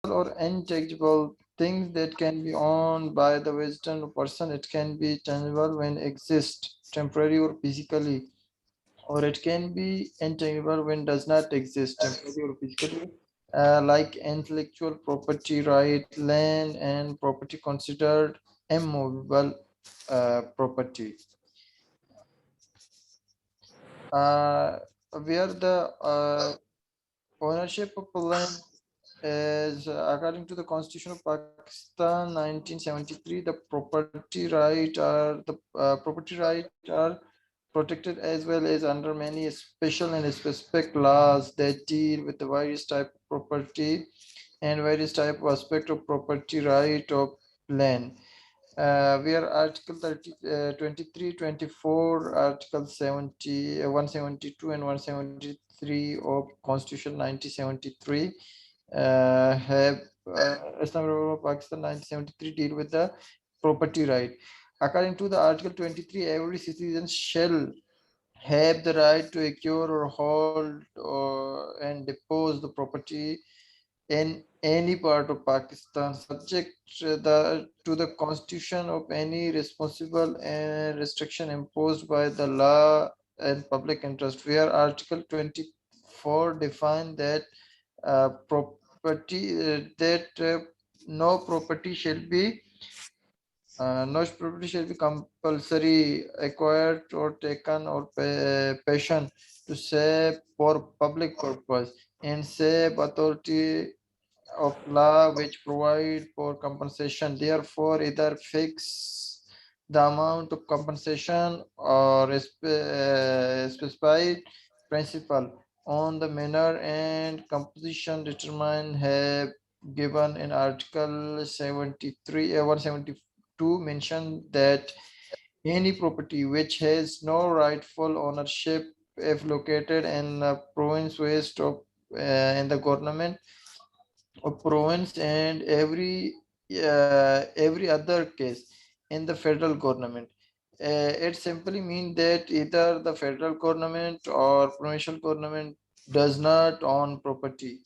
or intangible things that can be owned by the Western person. It can be tangible when exist, temporary or physically, or it can be intangible when does not exist, temporary or physically, like intellectual property right, land, and property considered immovable property. Uh, where the ownership of land is, according to the Constitution of Pakistan 1973, the property right are protected as well as under many special and specific laws that deal with the various type of property and various type of aspect of property right of land. We are Article 30, 23, 24, Article 70, 172 and 173 of Constitution 1973 have Islamic Republic of Pakistan 1973 deal with the property right. According to the Article 23, every citizen shall have the right to acquire or hold and depose the property in any part of Pakistan, subject to the constitution of any responsible and restriction imposed by the law and public interest. Where Article 24 define that property that no property shall be no property shall be compulsory acquired or taken or passion to say for public purpose and save authority of law which provide for compensation. Therefore, either fix the amount of compensation or specified principle on the manner and composition determined have given in Article 73, 172 mentioned that any property which has no rightful ownership if located in the province west of in the government of province and every other case in the federal government. It simply means that either the federal government or provincial government does not own property,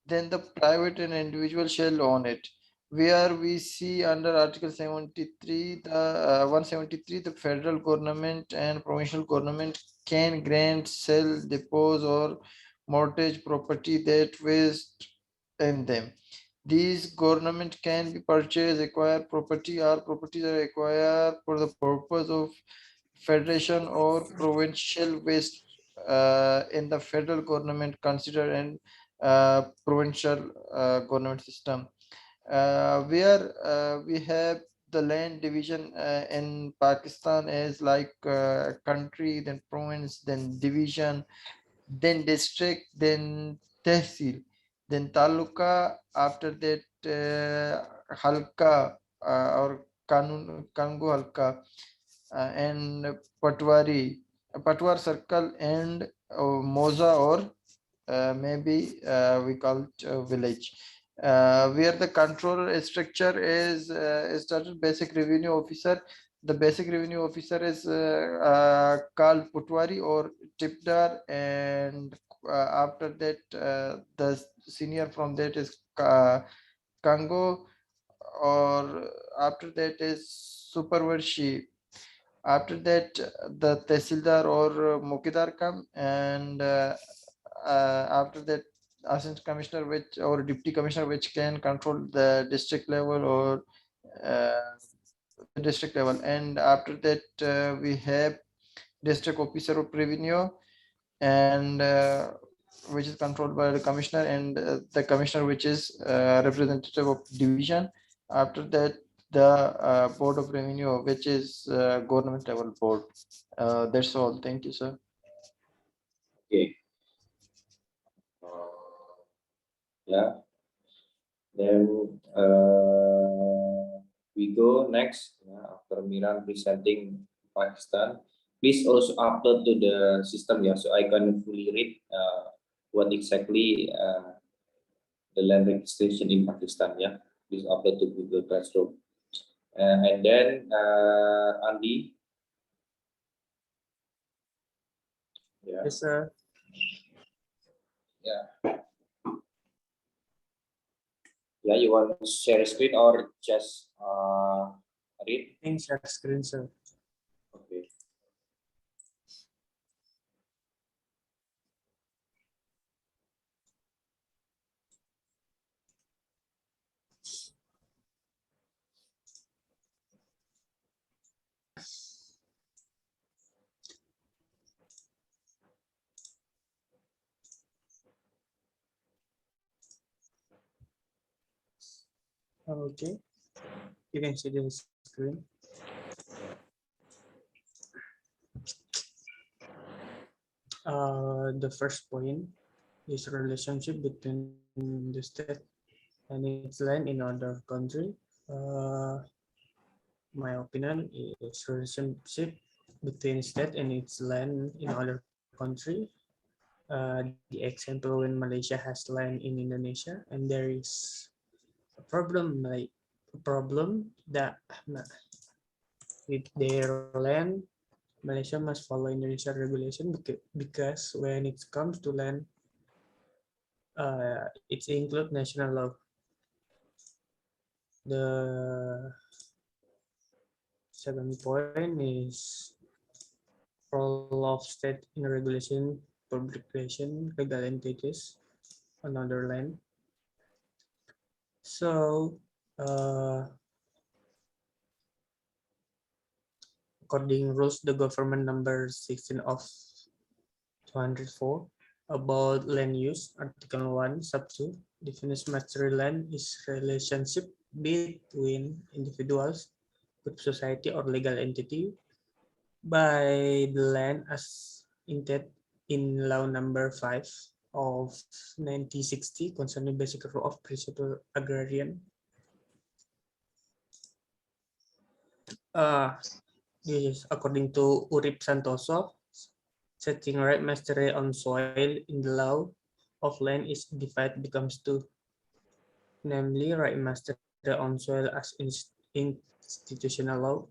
then the private and individual shall own it. Where we see under Article 73, the 173, the federal government and provincial government can grant, sell, depose, or mortgage property that waste in them. These government can be purchased, acquire property, or properties are acquired for the purpose of federation or provincial waste in the federal government consider and provincial government system. Where we have the land division in Pakistan is like country, then province, then division, then district, then tehsil, then taluka, after that halka or kangu halka, and patwari, patwar circle, and moza or maybe we call it village. Where the control structure is started basic revenue officer. The basic revenue officer is called Putwari or Tipdar, and after that, the senior from that is Kango, or after that is Supervarshi. After that, the Tehsildar or Mokidar come, and after that, assistant commissioner, which or deputy commissioner, which can control the district level or uh, the district level. And after that, we have district officer of revenue, and which is controlled by the commissioner, and the commissioner, which is representative of division. After that, the board of revenue, which is government level board. That's all. Thank you, sir. Okay. Yeah. Then we go next. After Miran presenting Pakistan, please also upload to the system, yeah, so I can fully read what exactly the land registration in Pakistan. Yeah, please upload to Google Classroom. And then Andi. Yeah. Yes, sir. Yeah. Yeah, you want to share screen or just read? I think share screen, sir. Okay. Okay, you can see the screen. The first point is relationship between the state and its land in other country. Uh, my opinion is relationship between state and its land in other country. The example when Malaysia has land in Indonesia and there is a problem like a problem that with their land, Malaysia must follow Indonesia regulation because when it comes to land, it include national law. The second point is role of state in regulation, publication, legal entities on other land. So, according rules, the government number 16 of 204 about land use, Article 1, Sub 2, defines mastery land is relationship between individuals, group society, or legal entity by the land as intended in law number 5 of 1960 concerning basic rule of principle agrarian. This is according to Urip Santoso, setting right mastery on soil in the law of land is divided becomes two, namely right mastery on soil as institutional law,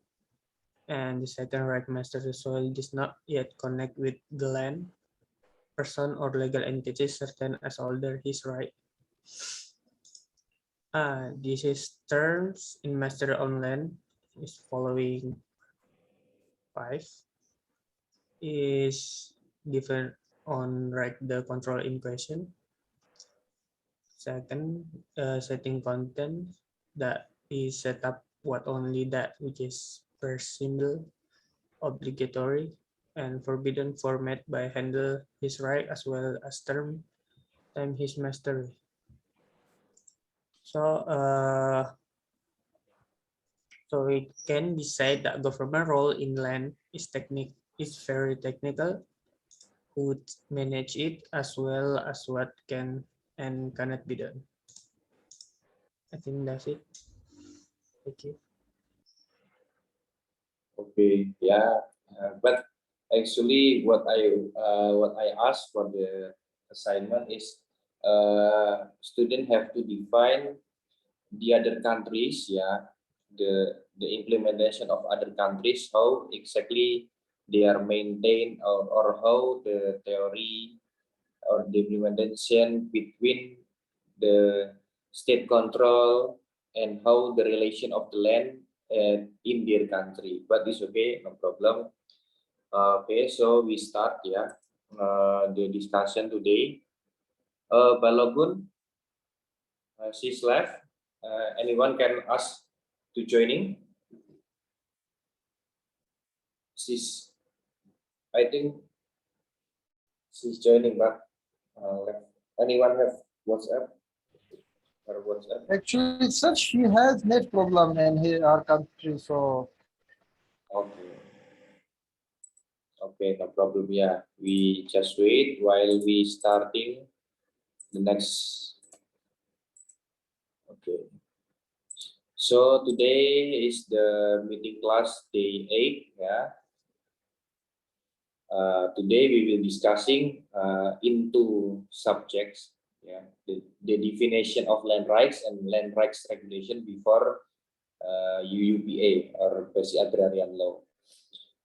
and the second right mastery soil does not yet connect with the land, person or legal entity certain as older his right. This is terms in mastery on land is following 5 is given on right the control in question. Second, setting content that is set up what only that which is per symbol, obligatory, and forbidden format by handle his right as well as term time his mastery. So, so it can decide that government role in land is very technical, who manage it as well as what can and cannot be done. I think that's it. Thank you. Okay, yeah, but actually, what I asked for the assignment is student have to define the other countries, yeah, the implementation of other countries, how exactly they are maintained, or how the theory or the implementation between the state control and how the relation of the land in their country. But it's okay, no problem. Okay, so we start, yeah, the discussion today. Balogun, she's left. Anyone can ask to joining? She's, I think she's joining, but left. Anyone have WhatsApp or WhatsApp? Actually, such she has net problem in our country, so Okay. Okay, no problem. Yeah, we just wait while we starting the next. Okay. So today is the meeting class day 8. Yeah. Today we will discussing into subjects. Yeah, the definition of land rights and land rights regulation before UUPA or Basic Agrarian Law.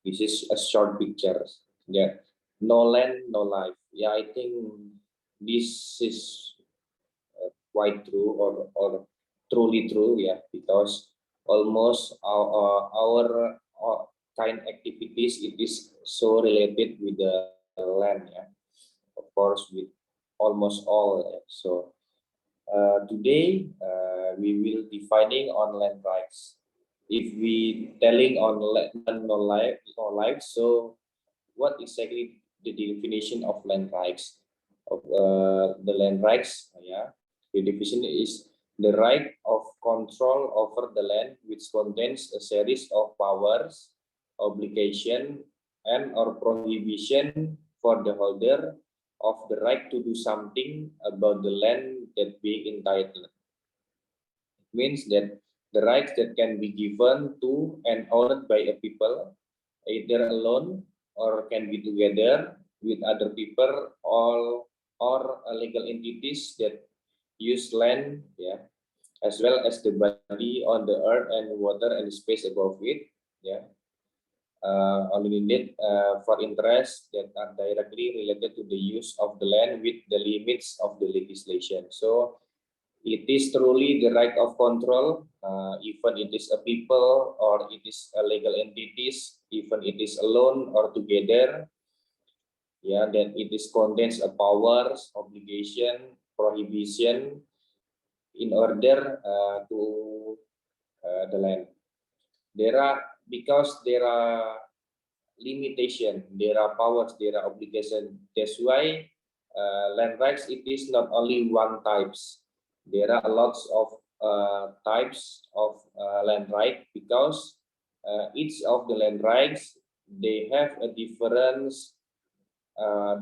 This is a short picture. Yeah, no land, no life. Yeah, I think this is quite true, or truly true, yeah, because almost our kind activities, it is so related with the land, yeah, of course, with almost all. Yeah. So today we will defining on land rights. If we telling on non-life, so what exactly the definition of land rights? Of the land rights, yeah, the definition is the right of control over the land, which contains a series of powers, obligation, and or prohibition for the holder of the right to do something about the land that being entitled. It means that the rights that can be given to and owned by a people, either alone or can be together with other people, all or legal entities that use land, yeah, as well as the body on the earth and water and space above it, yeah, only needed for interests that are directly related to the use of the land with the limits of the legislation. So it is truly the right of control, even it is a people or it is a legal entities, even it is alone or together, yeah, that it is contains a powers, obligation, prohibition in order to the land. There are, because there are limitation, there are powers, there are obligation. That's why land rights, it is not only one types. There are lots of types of land right, because each of the land rights, they have a difference.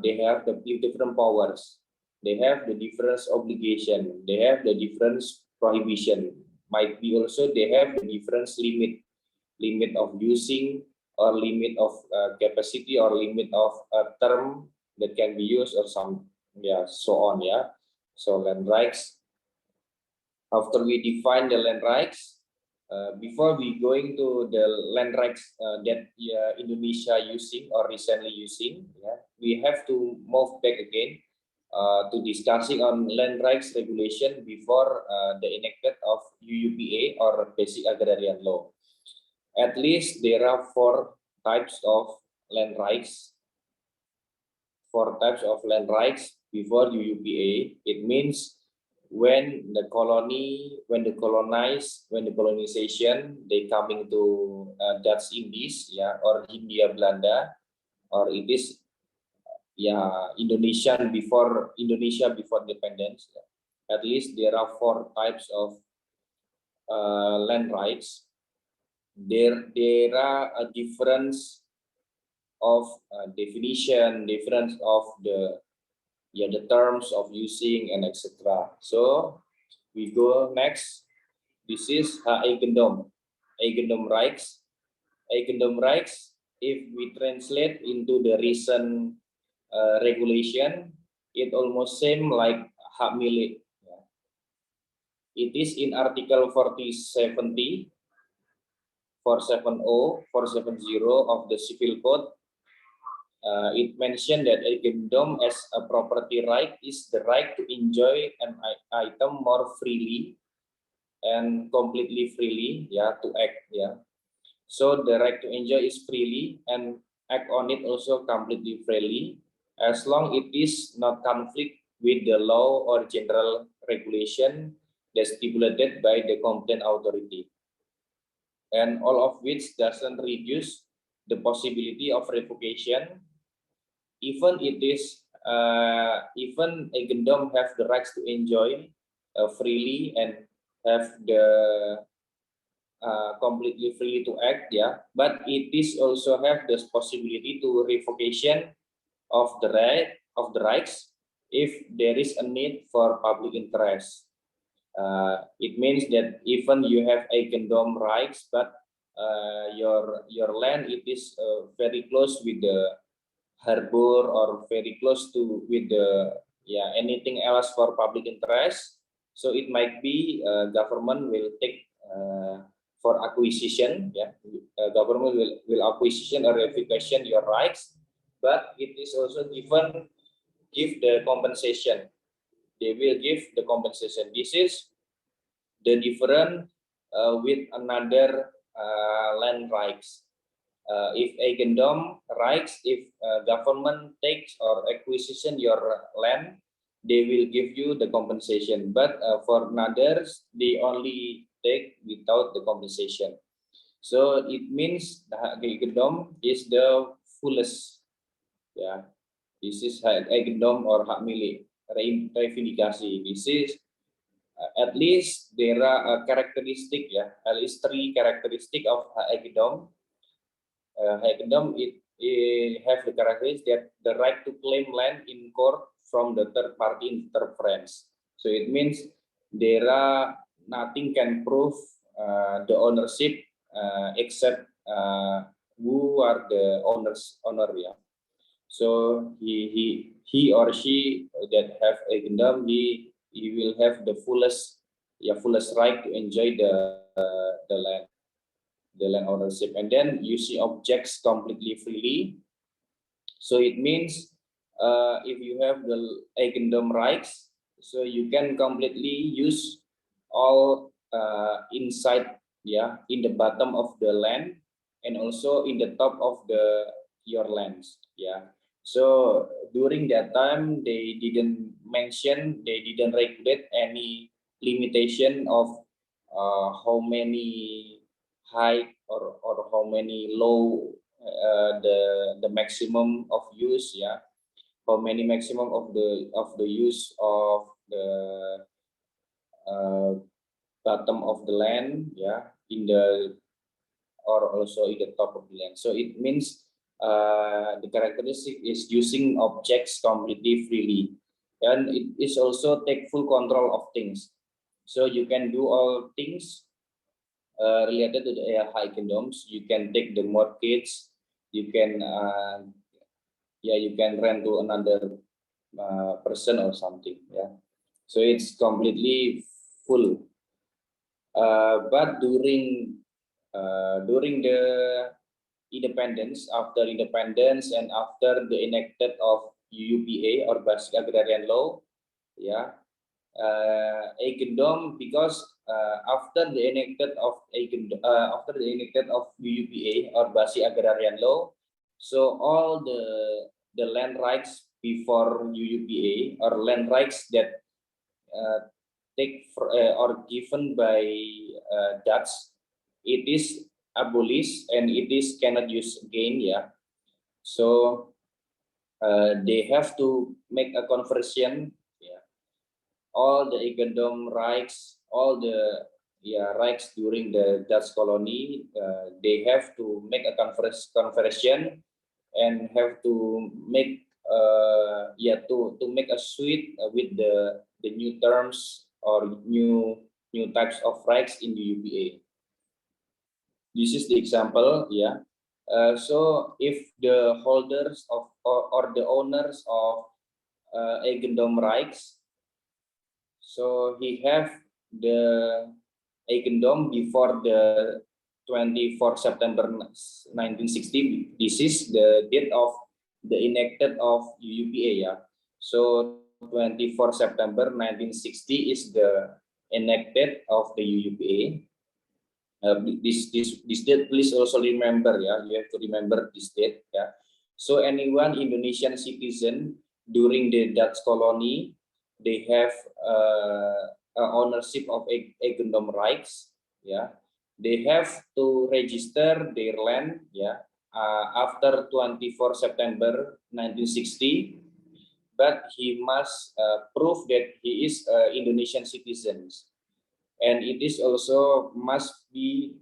They have the different powers. They have the different obligation. They have the different prohibition. Might be also they have the different limit of using, or limit of capacity, or limit of term that can be used, or some, yeah, so on, yeah. So land rights, after we define the land rights, before we going to the land rights that Indonesia using or recently using, yeah, we have to move back again to discussing on land rights regulation before the enactment of UUPA or Basic Agrarian Law. At least there are four types of land rights. Four types of land rights before UUPA. It means when the colonization, they coming to Dutch Indies, yeah, or Hindia Belanda, or it is, yeah, Indonesia before independence. Yeah. At least there are four types of land rights. There are a difference of definition, difference of the, yeah, the terms of using and etc. So we go next. This is eigendom rights. Eigendom rights, if we translate into the recent regulation, it almost same like hak milik. It is in Article 470, 470 of the Civil Code. It mentioned that eigendom as a property right is the right to enjoy an item more freely and completely freely, yeah, to act, yeah. So the right to enjoy is freely and act on it also completely freely, as long it is not conflict with the law or general regulation that's stipulated by the competent authority, and all of which doesn't reduce the possibility of revocation. Even it is even eigendom have the rights to enjoy freely and have the completely free to act, yeah, but it is also have this possibility to revocation of the rights if there is a need for public interest. It means that even you have eigendom rights, but your land, it is very close with the harbor or very close to with the, yeah, anything else for public interest, so it might be government will take for acquisition, yeah, government will acquisition or revocation your rights, but it is also give the compensation. They will give the compensation. This is the different with another land rights. If eigendom rights, if government takes or acquisition your land, they will give you the compensation. But for others, they only take without the compensation. So it means the hak eigendom is the fullest. Yeah, this is hak eigendom or hak milik, reivindikasi. This is at least there are a characteristic, yeah, at least 3 characteristic of hak eigendom. Hak eigendom it have the characteristic that the right to claim land in court from the third party interference. So it means there are nothing can prove the ownership except who are the owner, yeah. So he or she that have eigendom, he will have the fullest right to enjoy the land ownership. And then you see objects completely freely. So it means if you have the eigendom rights, so you can completely use all inside, yeah, in the bottom of the land and also in the top of your lands, yeah. So during that time they didn't regulate any limitation of how many high or how many low the maximum of use, yeah, how many maximum of the use of the bottom of the land, yeah, in the or also in the top of the land. So it means the characteristic is using objects completely freely, and it is also take full control of things. So you can do all things related to the high kingdoms. You can take the mortgage, you can you can rent to another person or something, yeah. So it's completely full. But during the independence, after independence and after the enacted of UUPA or Basic Agrarian Law, yeah, eigendom, because after the enacted of UUPA or Basic Agrarian Law, so all the land rights before UUPA or land rights that take for, or given by Dutch, it is abolished and it is cannot use again, yeah. So they have to make a conversion, yeah. All the eigendom rights, all the rights during the Dutch colony, they have to make a conversion and have to make to make a suite with the new terms or new types of rights in the UPA. This is the example, yeah. So if the holders of or the owners of eigendom rights, so he have the eigendom before the 24 September 1960. This is the date of the enacted of UUPA, yeah. So 24 September 1960 is the enacted of the UUPA. This date, please also remember, yeah. You have to remember this date, yeah. So anyone Indonesian citizen during the Dutch colony, they have ownership of eigendom rights, yeah. They have to register their land, yeah, after 24 September 1960, but he must prove that he is Indonesian citizens, and it is also must be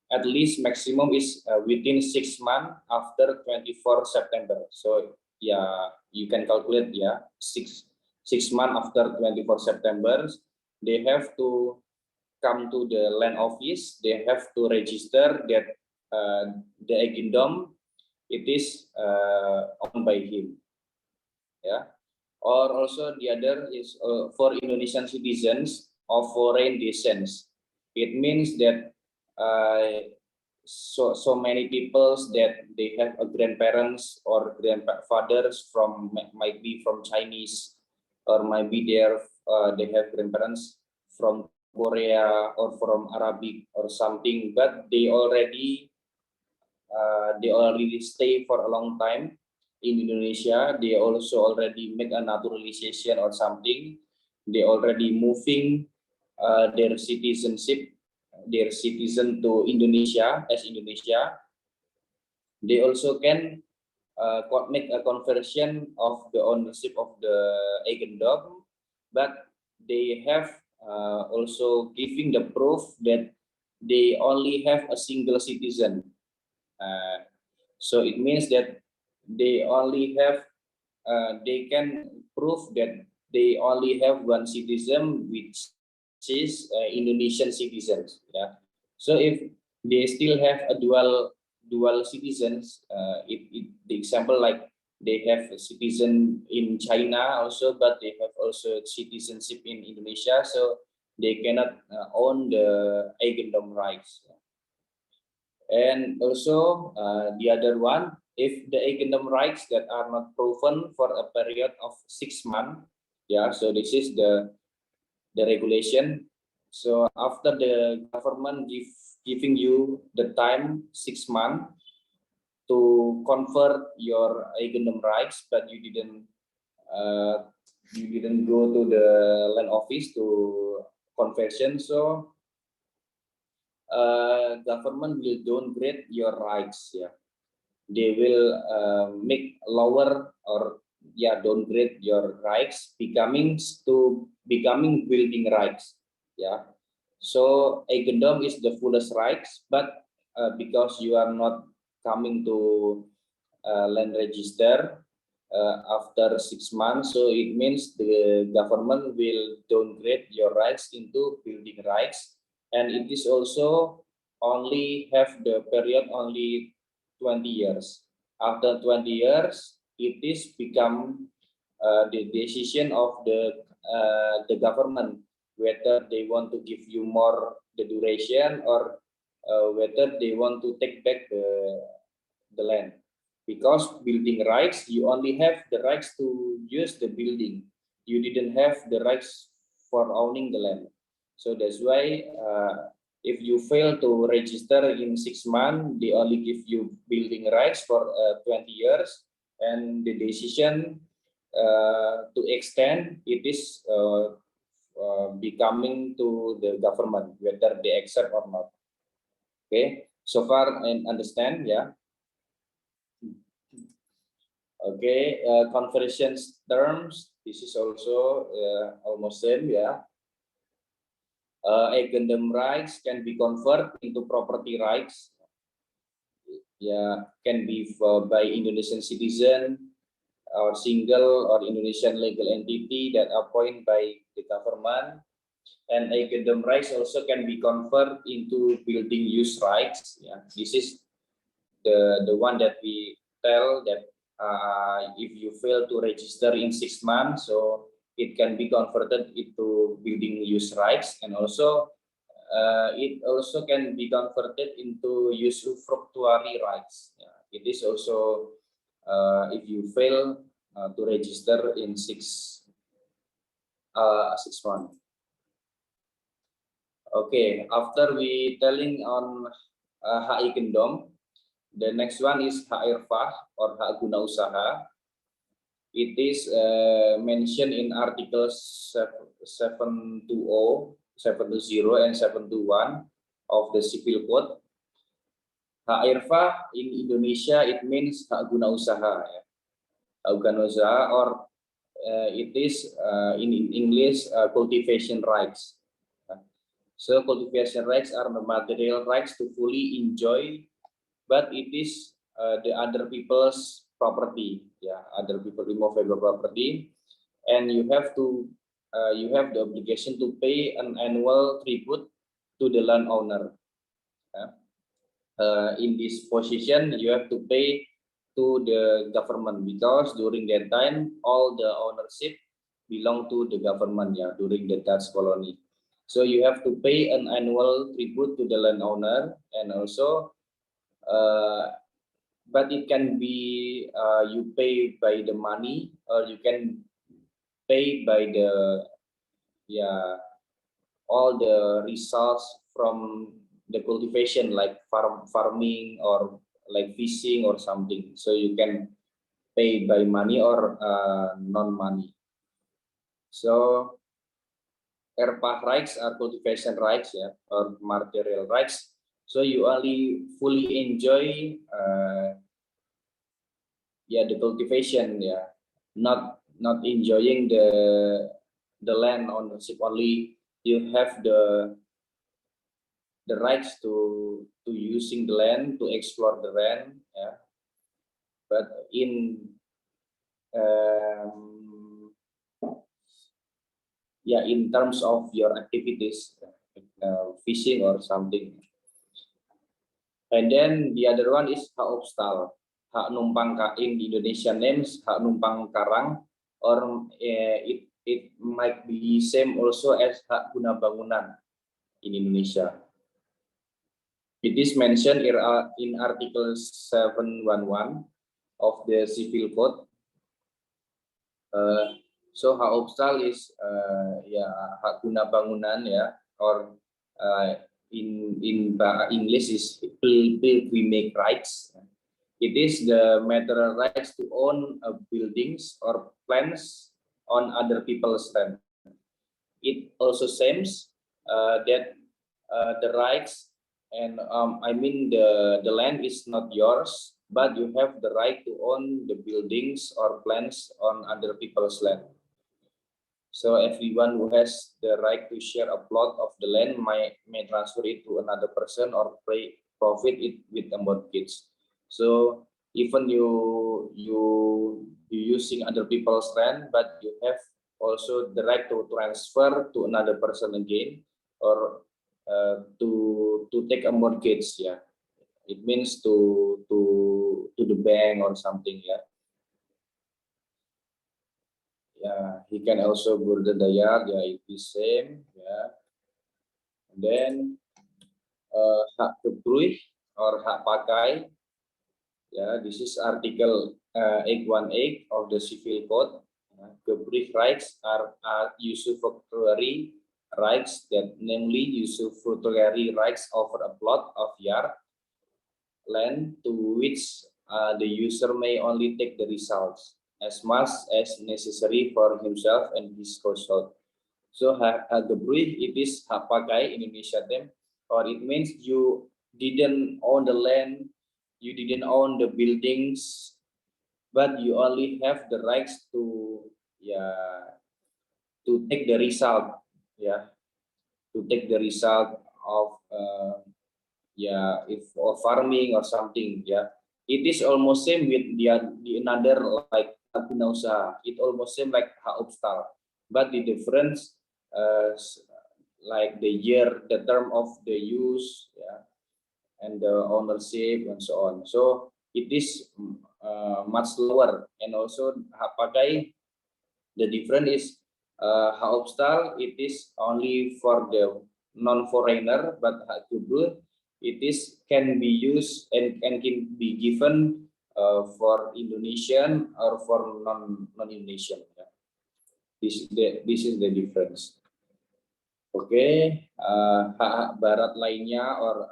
at least maximum is within 6 months after 24 September. So yeah, you can calculate, yeah, six months after 24 September, they have to come to the land office. They have to register that the eigendom it is owned by him, yeah. Or also the other is for Indonesian citizens of foreign descent. It means that so many peoples that they have a grandparents or grandfathers from might be from Chinese, or might be they have grandparents from Korea or from Arabic or something, but they already stay for a long time in Indonesia. They also already make a naturalization or something. They already moving their citizen to Indonesia as Indonesia. They also can make a conversion of the ownership of the eigendom, but they have also giving the proof that they only have a single citizen. So it means that they only have, they can prove that they only have one citizen, which is Indonesian citizens. Yeah. So if they still have a dual citizens, the example like they have a citizen in China also, but they have also citizenship in Indonesia, so they cannot own the eigendom rights. And also the other one, if the eigendom rights that are not proven for a period of 6 months, yeah, so this is the regulation. So after the government giving you the time 6 months to convert your eigendom rights, but you didn't go to the land office to conversion, so government will downgrade your rights. Yeah, they will make lower or downgrade your rights, becoming building rights. Yeah, so eigendom is the fullest rights, but because you are not coming to land register after 6 months, so it means the government will downgrade your rights into building rights, and it is also only have the period only 20 years. After 20 years, it is become the decision of the government whether they want to give you more the duration, or whether they want to take back the land. Because building rights, you only have the rights to use the building. You didn't have the rights for owning the land. So that's why if you fail to register in 6 months, they only give you building rights for 20 years, and the decision to extend it is becoming to the government whether they accept or not. Okay, so far I understand, yeah. Okay, conversions terms, this is also almost same, yeah. Eigendom rights can be converted into property rights. Yeah, can be by Indonesian citizen or single or Indonesian legal entity that appointed by the government. And eigendom rights also can be converted into building use rights. Yeah, this is the one that we tell that if you fail to register in 6 months, so it can be converted into building use rights, and also it also can be converted into usufructuary rights. Yeah, it is also if you fail to register in 6 months. Okay, after we telling on hak eigendom, the next one is hak irfah or hak guna usaha. It is mentioned in articles 720, 720, and 721 of the Civil Code. Hak irfah in Indonesia it means hak guna usaha, ya. Hak guna usaha, or it is in English cultivation rights. So cultivation rights are the material rights to fully enjoy, but it is the other people's property, yeah, other people immovable property, and you have the obligation to pay an annual tribute to the landowner. In this position, you have to pay to the government because during that time all the ownership belong to the government, yeah, during the Dutch colony. So you have to pay an annual tribute to the landowner, and also but it can be you pay by the money, or you can pay by the all the results from the cultivation, like farming or like fishing or something. So you can pay by money or non-money. So ERPA rights are cultivation rights, yeah, or material rights. So you only fully enjoy the cultivation, not enjoying the land ownership only. You have the rights to using the land, to explore the land, but in in terms of your activities, fishing or something. And then the other one is hak obstal, hak numpang in Indonesian names, hak numpang karang, or it might be same also as hak guna bangunan in Indonesia. It is mentioned in Article 711 of the Civil Code. So hak obstal is hak guna bangunan, or in English is pilgrimage rights. It is the material rights to own buildings or plants on other people's land. It also seems that the rights and I mean the land is not yours, but you have the right to own the buildings or plants on other people's land. So everyone who has the right to share a plot of the land may transfer it to another person or profit it with a mortgage. So even you using other people's land, but you have also the right to transfer to another person again, or to take a mortgage. It means to the bank or something. He can also berdaya, it is same. And then hak kebrui or hak pakai. This is Article 818 of the Civil Code. Kebrui rights are usufructuary rights, that namely usufructuary rights over a plot of yard land to which the user may only take the results as much as necessary for himself and his household. So hak kebrui, it is hak pakai Indonesia term, or it means you didn't own the land, you didn't own the buildings, but you only have the rights to take the result, to take the result of if or farming or something. It is almost same with the another like guna usaha. It almost same like hak obstal, but the difference like the year, the term of the use, and the ownership and so on. So it is much lower. And also hak pakai, the difference is hak obstal, it is only for the non-foreigner, but hak kebrui, it is can be used and can be given for Indonesian or for non-Indonesian. This is the difference. Oke, hak barat lainnya or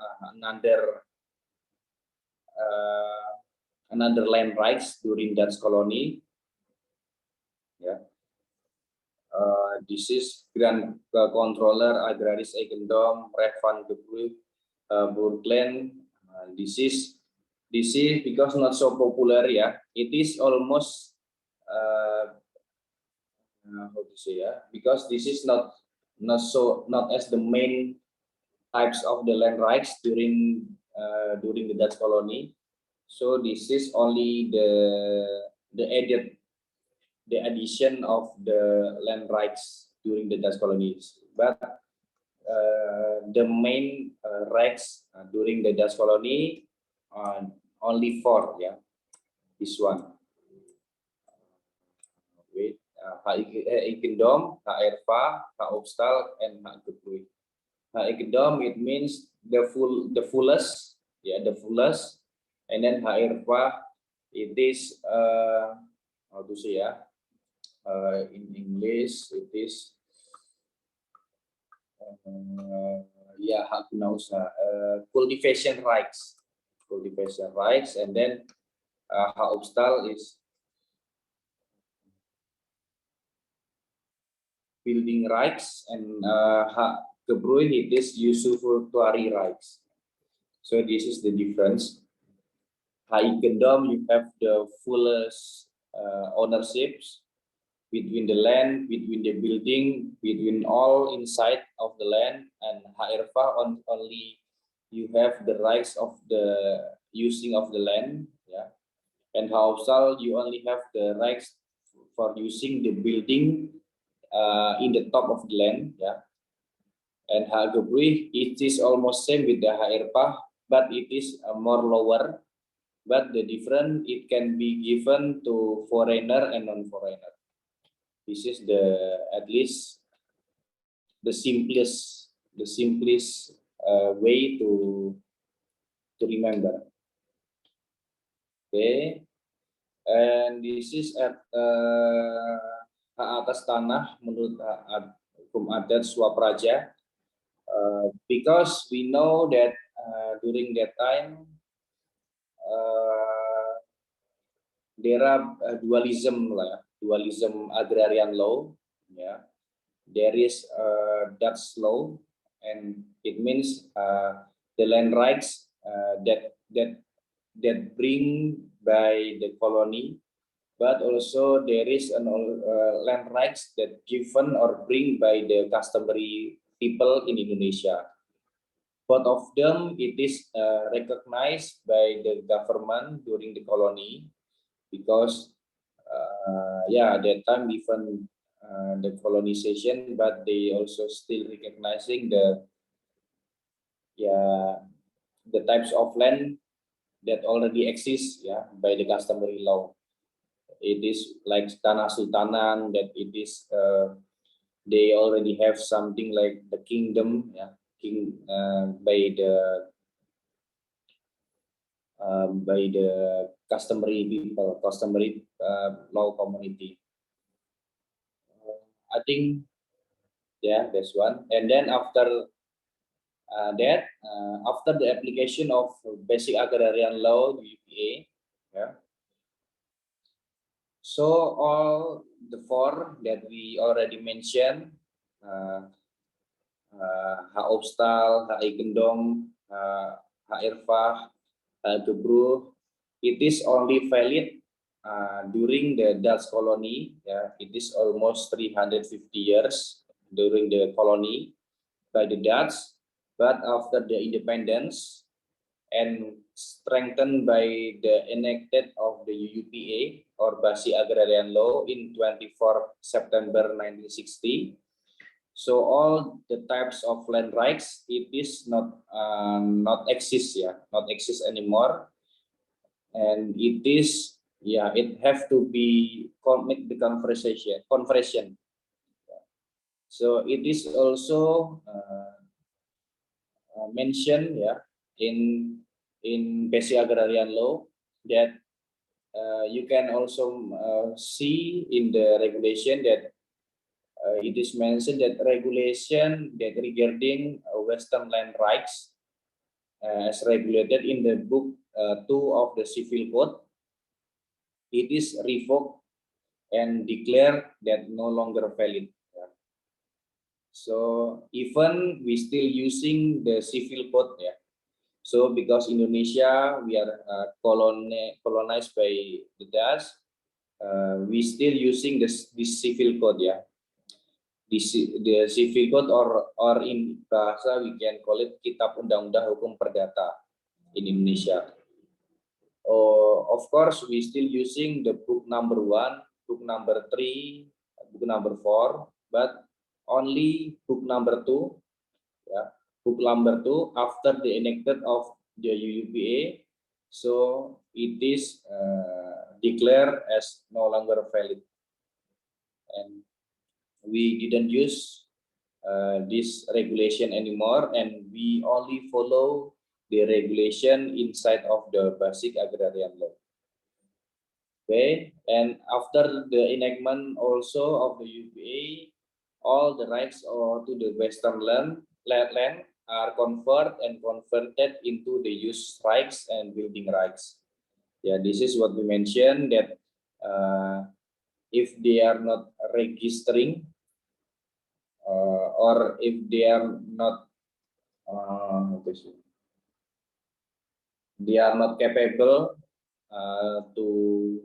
another land rights during Dutch colony. This is Grand Controller Agraris Eigendom Recht van Gebrug Burgland. This is because not so popular. It is almost how to say, because this is not as the main types of the land rights during the Dutch colony. So this is only the addition of the land rights during the Dutch colonies, but the main rights during the Dutch colony only 4. This one. Wait, hak eigendom, hak erfa, hak obstal, and hak kebrui. Hak eigendom, it means the fullest, the fullest, and then hak erfa, it is how to say, in English it is yeah, cultivation rights, and then hak opstal is building rights, and hak gebruik it is usufructuary rights. So this is the difference. Hak ikendom, you have the fullest ownerships between the land, between the building, between all inside of the land, and hak irfah only you have the rights of the using of the land, yeah. And hak opstal, you only have the rights for using the building in the top of the land, yeah. And hak gebruik, it is almost same with the hak irfah, but it is more lower. But the difference, it can be given to foreigner and non-foreigner. This is the at least the simplest way to remember. Okay, and this is at hak atas tanah menurut hukum adat Swapraja, because we know that during that time there are dualism agrarian law, yeah. There is Dutch law, and it means the land rights that bring by the colony, but also there is an land rights that given or bring by the customary people in Indonesia. Both of them, it is recognized by the government during the colony, because yeah, at that time even the colonization, but they also still recognizing the types of land that already exist, yeah, by the customary law. It is like tanah sultanan, that it is they already have something like the kingdom, yeah, by the customary people, customary law community. I think, yeah, that's one. And then after that, after the application of basic agrarian law, UPA, yeah. So all the four that we already mentioned, hak opstal, hak ikendom, hak irfah, hak gebruik, it is only valid during the Dutch colony. Yeah, it is almost 350 years during the colony by the Dutch, but after the independence and strengthened by the enacted of the UUPA or Basic Agrarian Law in 24 September 1960. So all the types of land rights, it is not exist, yeah, not exist anymore, and it is, yeah, it have to be make the conversion. So it is also mentioned, yeah, in basic agrarian law, that you can also see in the regulation that it is mentioned that regulation that regarding Western land rights as regulated in the book 2 of the Civil Code, it is revoked and declared that no longer valid. Yeah. So even we still using the Civil Code, yeah. So because Indonesia, we are colonized by the Dutch, we still using this Civil Code, yeah. The Civil Code, or in bahasa we can call it Kitab Undang-Undang Hukum Perdata in Indonesia. Of course, we still using the book number 1, book number 3, book number 4, but only book number 2, yeah. Book number 2 after the enacted of the UUPA, so it is declared as no longer valid, and we didn't use this regulation anymore, and we only follow the regulation inside of the basic agrarian law. Okay, and after the enactment also of the UPA, all the rights or to the Western land are converted into the use rights and building rights. Yeah, this is what we mentioned, that if they are not registering or if they are not capable to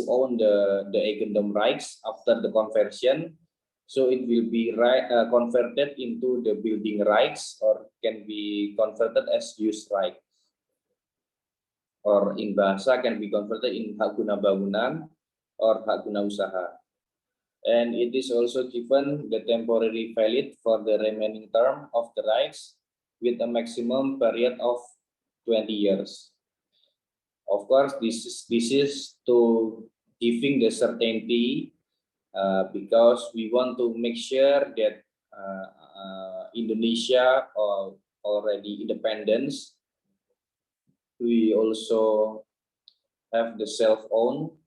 own the eigendom rights after the conversion, so it will be converted into the building rights or can be converted as use right, or in bahasa can be converted in hak guna bangunan or hak guna usaha. And it is also given the temporary valid for the remaining term of the rights with a maximum period of 20 years. Of course, this is to giving the certainty because we want to make sure that Indonesia already independence. We also have the self-own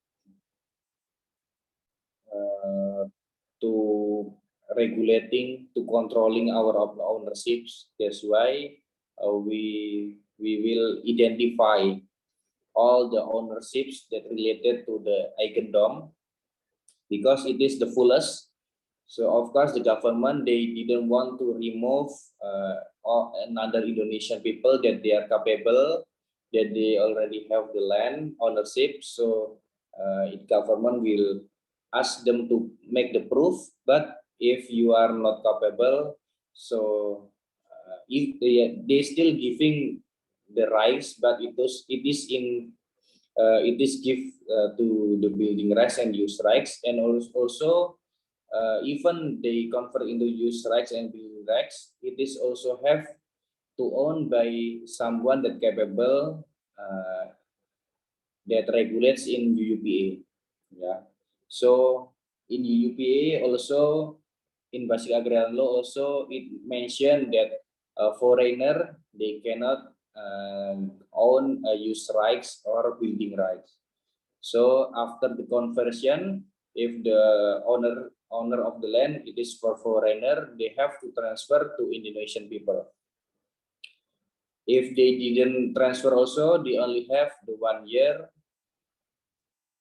to regulating, to controlling our ownerships. That's why we will identify all the ownerships that related to the eigendom because it is the fullest. So of course the government, they didn't want to remove another Indonesian people that they are capable, that they already have the land ownership. So government will ask them to make the proof. But if you are not capable, so if they still giving the rights, but it is give to the building rights and use rights, and also even they convert into use rights and building rights, it is also have to own by someone that capable that regulates in UUPA. Yeah. So in UUPA also, in Basic Agrarian Law also, it mentioned that a foreigner, they cannot own use rights or building rights. So after the conversion, if the owner of the land, it is for foreigner, they have to transfer to Indonesian people. If they didn't transfer also, they only have the 1 year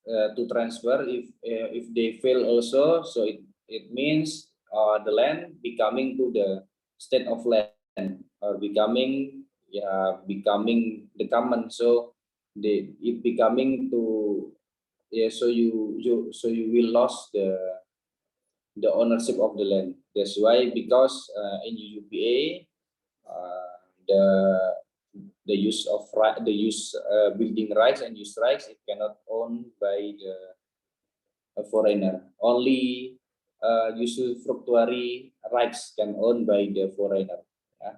to transfer. If they fail also, so it means the land becoming to the state of land or becoming the common. So it becoming to so you will lose the ownership of the land. That's why, because in UUPA the use of building rights and use rights, it cannot owned by a foreigner. Only usufructuary rights can owned by the foreigner. Ya.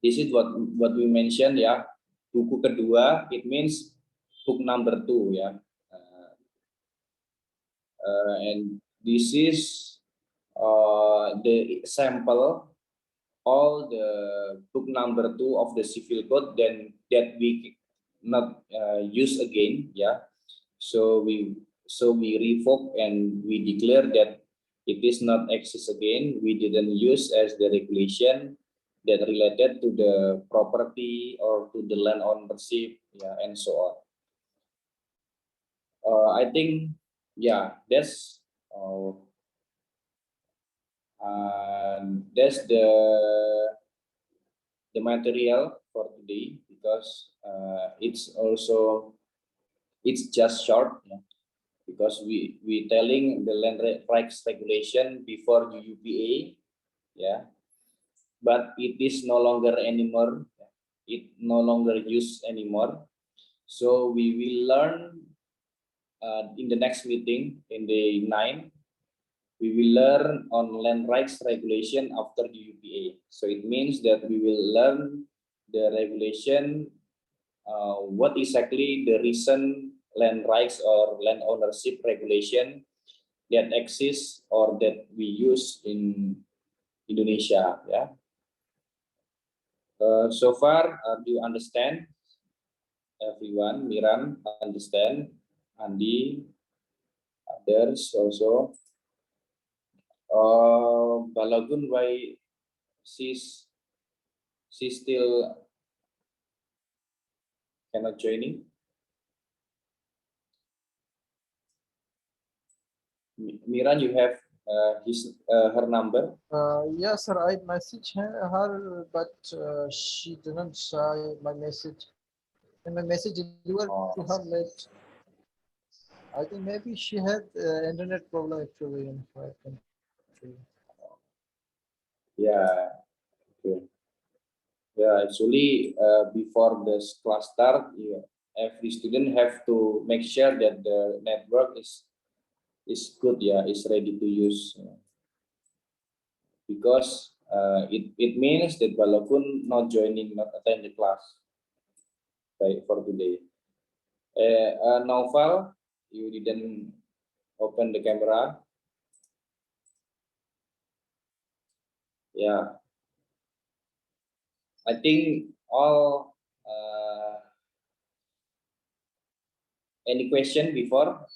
This is what we mentioned, ya. Buku kedua, it means book number 2, ya. And this is the sample, all the book number 2 of the civil code, then that we not use again, yeah. So we revoke and we declare that it is not exist again. We didn't use as the regulation that related to the property or to the land ownership, yeah, and so on. I think, yeah, that's the material for today, because it's just short, yeah, because we telling the land rights regulation before UUPA, yeah, but it is no longer anymore, it no longer used anymore. So we will learn in the next meeting in the 9. We will learn on land rights regulation after the UPA. So it means that we will learn the regulation, what exactly the recent land rights or land ownership regulation that exists or that we use in Indonesia. Yeah. So far, do you understand? Everyone, Miran understand, Andi, others also. Balagun, why she's still cannot joining? Miran, you have her number? Yes, sir. I messaged her, but she didn't share my message. And my message delivered to her late. I think maybe she had internet problem actually in her country. Yeah. Okay. Yeah, actually, before the class start, every student have to make sure that the network is good, yeah, is ready to use, because it means that walaupun not joining, not attend the class, right, for today. Naufal, you didn't open the camera. Yeah, I think all. Any question before,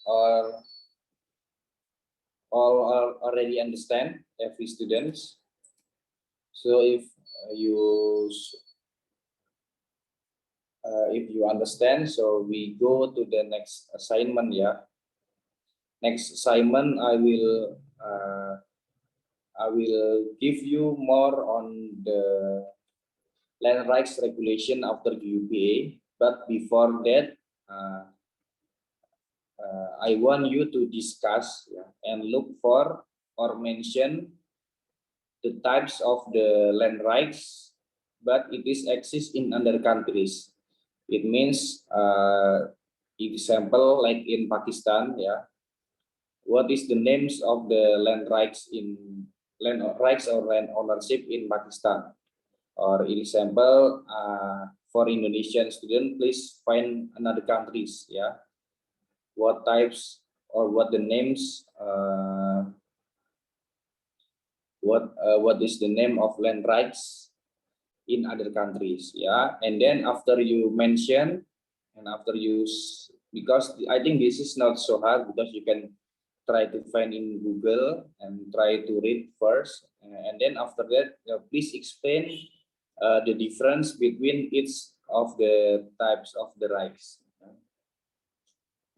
or all are already understand, every students? So if you understand, so we go to the next assignment. Yeah, next assignment I will give you more on the land rights regulation after the UPA. But before that, I want you to discuss, yeah, and look for or mention the types of the land rights, but it is exist in other countries. It means, example, like in Pakistan, yeah, what is the names of the land rights or land ownership in Pakistan? Or in example, for Indonesian student, please find another countries, yeah, what types or what the names, what is the name of land rights in other countries, yeah. And then after you mention, and after you because I think this is not so hard, because you can try to find in Google and try to read first, and then after that, please explain the difference between each of the types of the rights.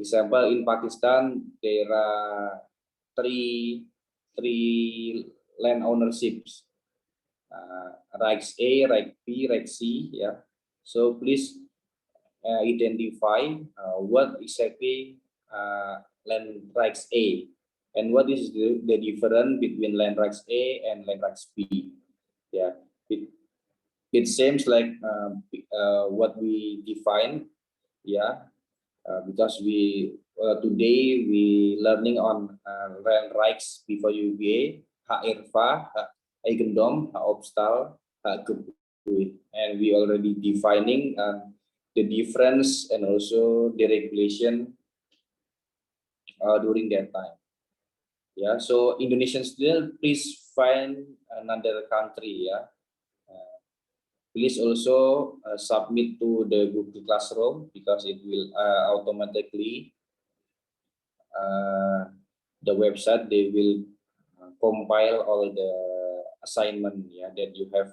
Example, in Pakistan there are three land ownerships, rights A, right B, right C. Yeah. So please identify what exactly land rights A, and what is the difference between land rights A and land rights B. Yeah. It seems like what we define. Yeah. Because we today we learning on land rights before UBA, hak irfa, hak eigendom, hak obstal, hak kebui, and we already defining the difference and also the regulation during that time. Yeah, so Indonesian student, please find another country. Yeah, please also submit to the Google Classroom, because it will automatically the website, they will compile all the assignment, yeah, that you have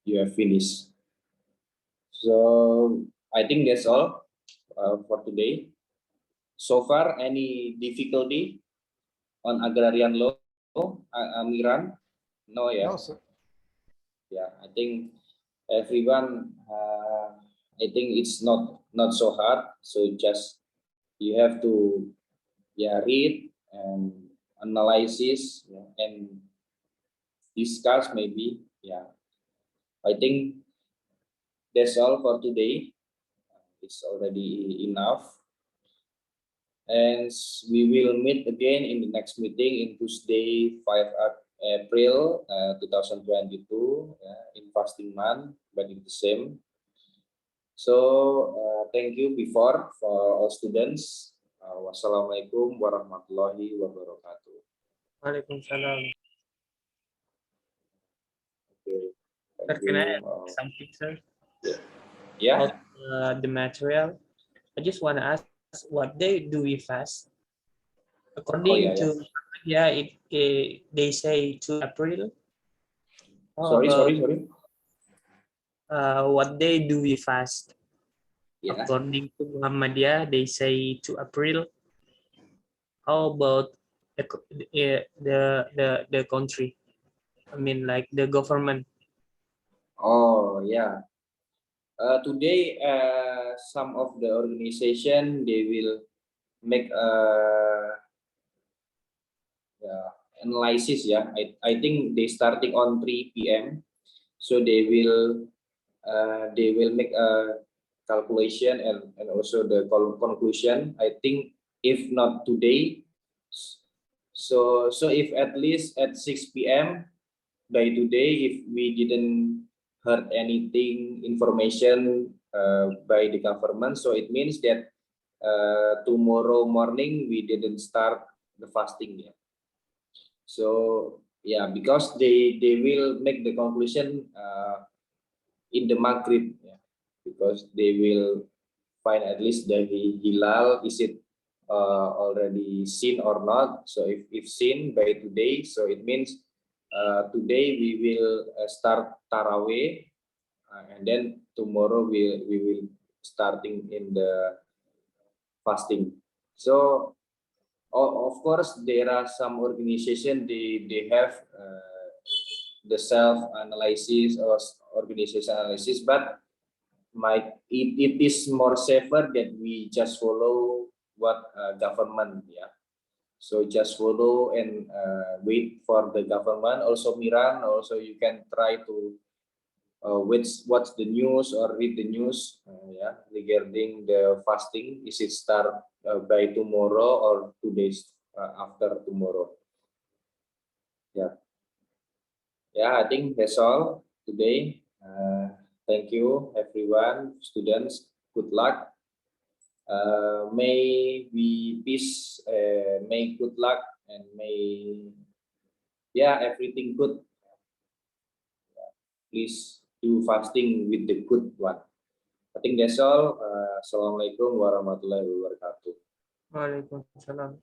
you have finished. So I think that's all for today. So far, any difficulty on agrarian law, Amiran? No, No, yeah. sir. Yeah, I think everyone. I think it's not so hard. So just you have to, yeah, read and analysis, yeah, and discuss maybe. Yeah, I think that's all for today. It's already enough, and we will meet again in the next meeting in Tuesday, 5 April 2022, in fasting month, but it's the same. So thank you before for all students. Wassalamualaikum warahmatullahi wabarakatuh. Waalaikumsalam. Okay, Sir, thank can I you. add something, sir? Yeah. About the material. I just want to ask, what day do we fast? According yeah. to they say 2 April. How Sorry. about what day do we fast? Yeah. According to Muhammadiyah, they say 2 April. How about the country? I mean, like the government. Oh, yeah. Today, some of the organization they will make analysis. Yeah, I think they starting on 3 p.m. So they will make a calculation and also the conclusion. I think if not today, so if at least at 6 p.m. by today, if we didn't heard anything information by the government, so it means that tomorrow morning we didn't start the fasting yet. So yeah, because they will make the conclusion in the Maghrib, yeah, because they will find at least the hilal, is it already seen or not. So if seen by today, so it means today we will start Taraweh, and then tomorrow we will starting in the fasting. So of course there are some organization they have the self analysis or organization analysis, but it is more safer that we just follow what government, yeah. So just follow and wait for the government. Also Miran, also you can try to watch the news or read the news, yeah, regarding the fasting. Is it start by tomorrow or 2 days after tomorrow? Yeah, yeah. I think that's all today. Thank you everyone, students. Good luck. May we peace, may good luck, and may everything good. Please do fasting with the good one. I think that's all. Assalamualaikum warahmatullahi wabarakatuh. Waalaikumsalam.